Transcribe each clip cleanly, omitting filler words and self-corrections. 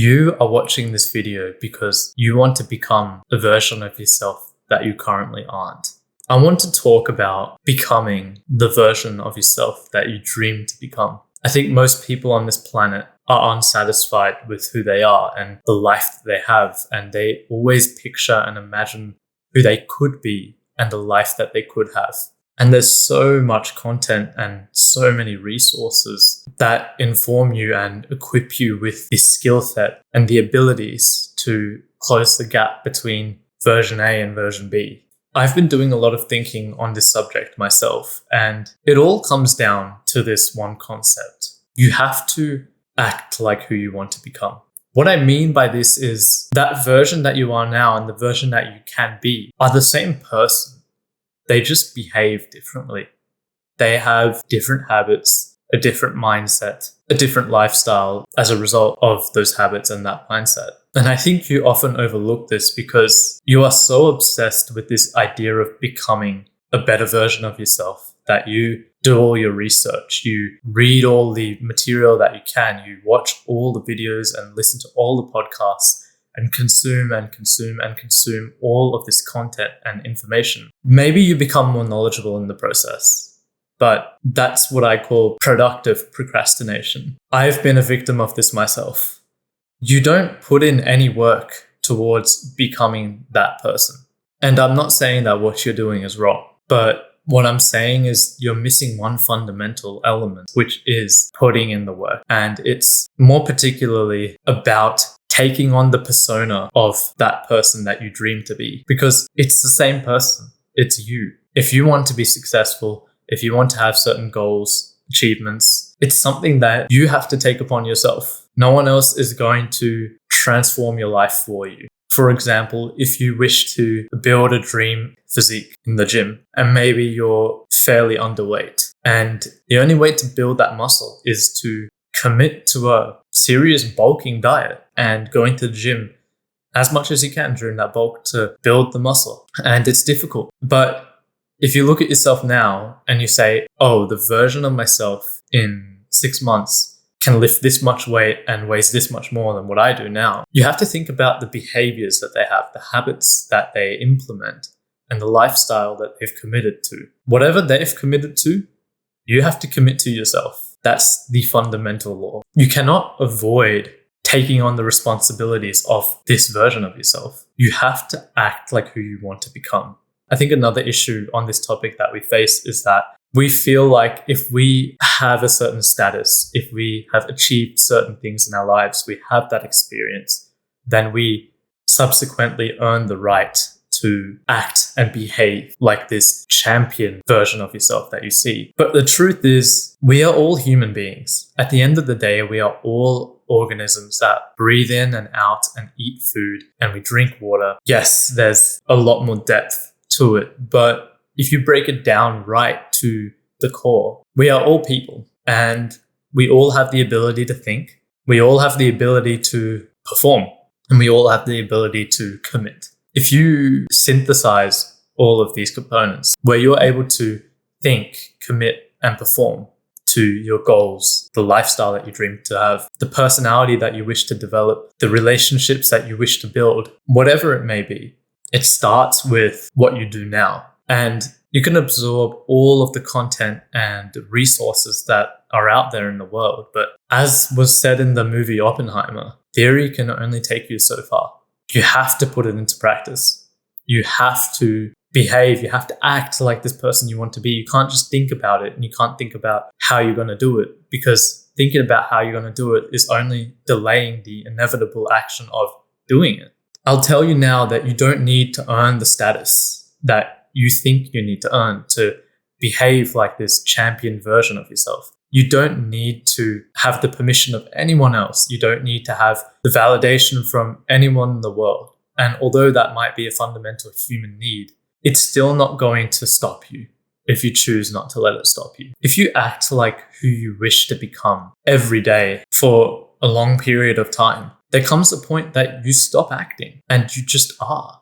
You are watching this video because you want to become a version of yourself that you currently aren't. I want to talk about becoming the version of yourself that you dream to become. I think most people on this planet are unsatisfied with who they are and the life that they have, and they always picture and imagine who they could be and the life that they could have. And there's so much content and so many resources that inform you and equip you with this skill set and the abilities to close the gap between version A and version B. I've been doing a lot of thinking on this subject myself, and it all comes down to this one concept. You have to act like who you want to become. What I mean by this is that version that you are now and the version that you can be are the same person. They just behave differently. They have different habits, a different mindset, a different lifestyle as a result of those habits and that mindset. And I think you often overlook this because you are so obsessed with this idea of becoming a better version of yourself that you do all your research, you read all the material that you can, you watch all the videos and listen to all the podcasts, and consume all of this content and information. Maybe you become more knowledgeable in the process, but that's what I call productive procrastination. I've been a victim of this myself. You don't put in any work towards becoming that person. And I'm not saying that what you're doing is wrong, but what I'm saying is you're missing one fundamental element, which is putting in the work. And it's more particularly about taking on the persona of that person that you dream to be, because it's the same person. It's you. If you want to be successful, if you want to have certain goals, achievements, it's something that you have to take upon yourself. No one else is going to transform your life for you. For example, if you wish to build a dream physique in the gym and maybe you're fairly underweight, and the only way to build that muscle is to commit to a serious bulking diet and going to the gym as much as you can during that bulk to build the muscle. And it's difficult. But if you look at yourself now and you say, oh, the version of myself in 6 months can lift this much weight and weighs this much more than what I do now, you have to think about the behaviors that they have, the habits that they implement, and the lifestyle that they've committed to. Whatever they've committed to, you have to commit to yourself. That's the fundamental law. You cannot avoid taking on the responsibilities of this version of yourself. You have to act like who you want to become. I think another issue on this topic that we face is that we feel like if we have a certain status, if we have achieved certain things in our lives, we have that experience, then we subsequently earn the right to act and behave like this champion version of yourself that you see. But the truth is, we are all human beings. At the end of the day, we are all organisms that breathe in and out and eat food, and we drink water. Yes, there's a lot more depth to it, but if you break it down right to the core, we are all people, and we all have the ability to think. We all have the ability to perform, and we all have the ability to commit. If you synthesize all of these components, where you're able to think, commit, and perform to your goals, the lifestyle that you dream to have, the personality that you wish to develop, the relationships that you wish to build, whatever it may be, it starts with what you do now. And you can absorb all of the content and resources that are out there in the world. But as was said in the movie Oppenheimer, theory can only take you so far. You have to put it into practice. You have to behave. You have to act like this person you want to be. You can't just think about it, and you can't think about how you're going to do it, because thinking about how you're going to do it is only delaying the inevitable action of doing it. I'll tell you now that you don't need to earn the status that you think you need to earn to behave like this champion version of yourself. You don't need to have the permission of anyone else. You don't need to have the validation from anyone in the world. And although that might be a fundamental human need, it's still not going to stop you if you choose not to let it stop you. If you act like who you wish to become every day for a long period of time, there comes a point that you stop acting and you just are.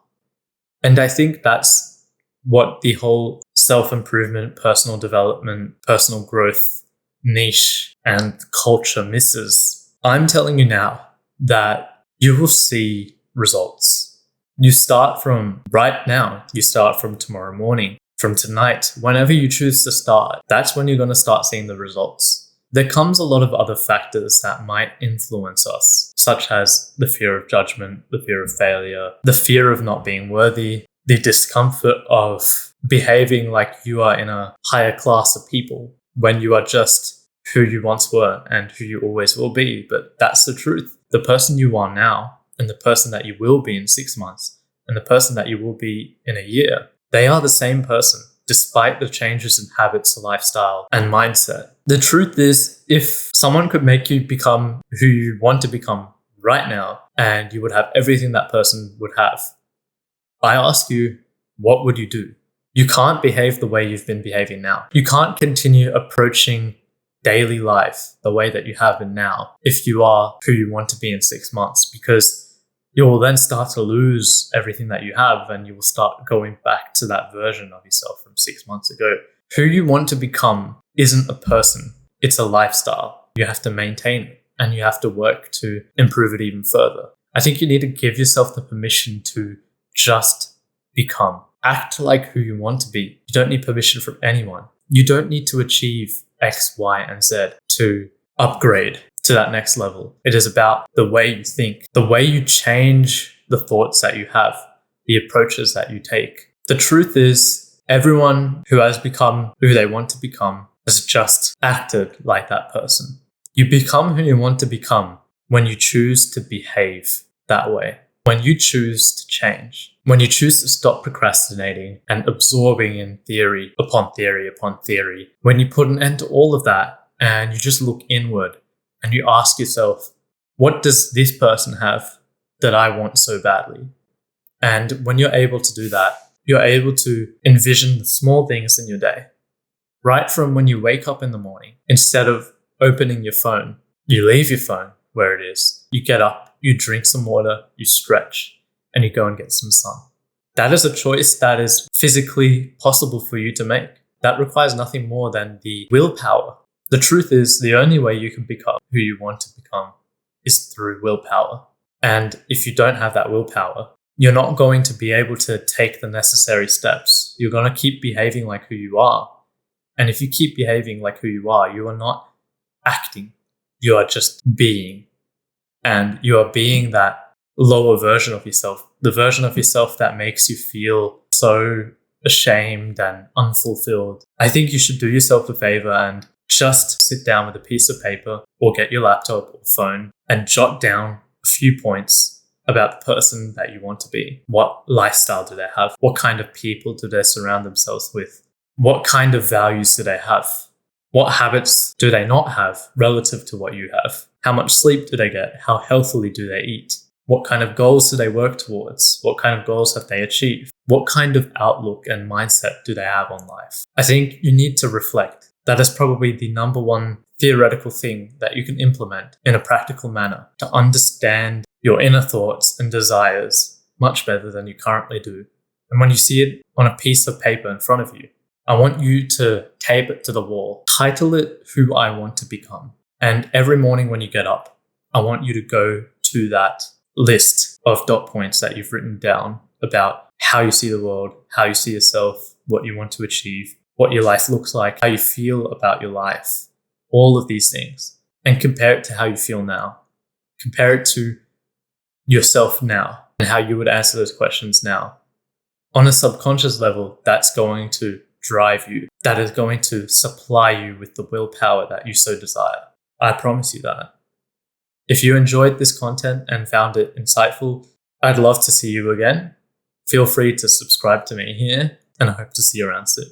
And I think that's what the whole self-improvement, personal development, personal growth niche and culture misses. I'm telling you now, that you will see results. You start from right now. You start from tomorrow morning, from tonight, whenever you choose to start. That's when you're going to start seeing the results. There comes a lot of other factors that might influence us, such as the fear of judgment, the fear of failure, the fear of not being worthy, the discomfort of behaving like you are in a higher class of people when you are just who you once were and who you always will be. But that's the truth. The person you are now and the person that you will be in 6 months and the person that you will be in a year, they are the same person, despite the changes in habits, lifestyle, and mindset. The truth is, if someone could make you become who you want to become right now, and you would have everything that person would have, I ask you, what would you do? You can't behave the way you've been behaving now. You can't continue approaching daily life the way that you have been now if you are who you want to be in 6 months, because you will then start to lose everything that you have and you will start going back to that version of yourself from 6 months ago. Who you want to become isn't a person, it's a lifestyle. You have to maintain it and you have to work to improve it even further. I think you need to give yourself the permission to just become. Act like who you want to be. You don't need permission from anyone. You don't need to achieve X, Y, and Z to upgrade to that next level. It is about the way you think, the way you change the thoughts that you have, the approaches that you take. The truth is, everyone who has become who they want to become has just acted like that person. You become who you want to become when you choose to behave that way, when you choose to change, when you choose to stop procrastinating and absorbing in theory upon theory upon theory, when you put an end to all of that and you just look inward and you ask yourself, what does this person have that I want so badly? And when you're able to do that, you're able to envision the small things in your day. Right from when you wake up in the morning, instead of opening your phone, you leave your phone where it is. You get up, you drink some water, you stretch, and you go and get some sun. That is a choice that is physically possible for you to make. That requires nothing more than the willpower. The truth is, the only way you can become who you want to become is through willpower. And if you don't have that willpower, you're not going to be able to take the necessary steps. You're going to keep behaving like who you are. And if you keep behaving like who you are not acting. You are just being. And you are being that lower version of yourself, the version of yourself that makes you feel so ashamed and unfulfilled. I think you should do yourself a favor and just sit down with a piece of paper or get your laptop or phone and jot down a few points about the person that you want to be. What lifestyle do they have? What kind of people do they surround themselves with? What kind of values do they have? What habits do they not have relative to what you have? How much sleep do they get? How healthily do they eat? What kind of goals do they work towards? What kind of goals have they achieved? What kind of outlook and mindset do they have on life? I think you need to reflect. That is probably the number one theoretical thing that you can implement in a practical manner to understand your inner thoughts and desires much better than you currently do. And when you see it on a piece of paper in front of you, I want you to tape it to the wall, title it Who I Want to Become. And every morning when you get up, I want you to go to that list of dot points that you've written down about how you see the world, how you see yourself, what you want to achieve, what your life looks like, how you feel about your life, all of these things, and compare it to how you feel now. Compare it to yourself now and how you would answer those questions now. On a subconscious level, that's going to drive you. That is going to supply you with the willpower that you so desire. I promise you that. If you enjoyed this content and found it insightful, I'd love to see you again. Feel free to subscribe to me here, and I hope to see you around soon.